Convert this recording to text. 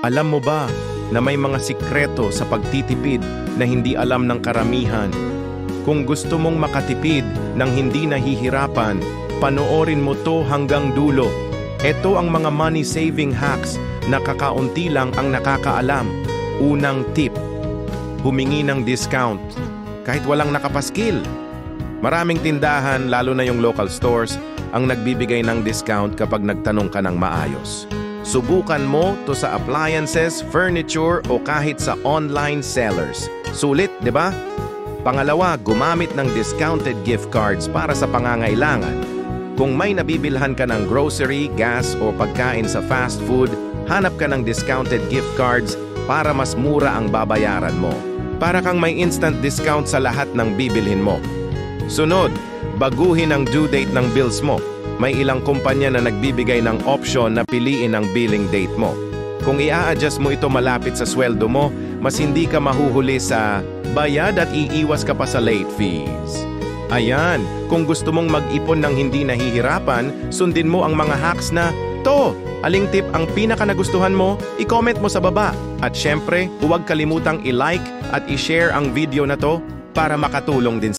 Alam mo ba na may mga sikreto sa pagtitipid na hindi alam ng karamihan? Kung gusto mong makatipid ng hindi nahihirapan, panoorin mo to hanggang dulo. Ito ang mga money-saving hacks na kakaunti lang ang nakakaalam. Unang tip, humingi ng discount kahit walang nakapaskil. Maraming tindahan, lalo na yung local stores, ang nagbibigay ng discount kapag nagtanong ka ng maayos. Subukan mo to sa appliances, furniture o kahit sa online sellers. Sulit, di ba? Pangalawa, gumamit ng discounted gift cards para sa pangangailangan. Kung may nabibilhan ka ng grocery, gas o pagkain sa fast food, hanap ka ng discounted gift cards para mas mura ang babayaran mo. Para kang may instant discount sa lahat ng bibilhin mo. Sunod, baguhin ang due date ng bills mo. May ilang kumpanya na nagbibigay ng option na piliin ang billing date mo. Kung i-a-adjust mo ito malapit sa sweldo mo, mas hindi ka mahuhuli sa bayad at iiwas ka pa sa late fees. Ayan, kung gusto mong mag-ipon ng hindi nahihirapan, sundin mo ang mga hacks na to. Aling tip ang pinaka nagustuhan mo, i-comment mo sa baba. At syempre, huwag kalimutang i-like at i-share ang video na to para makatulong din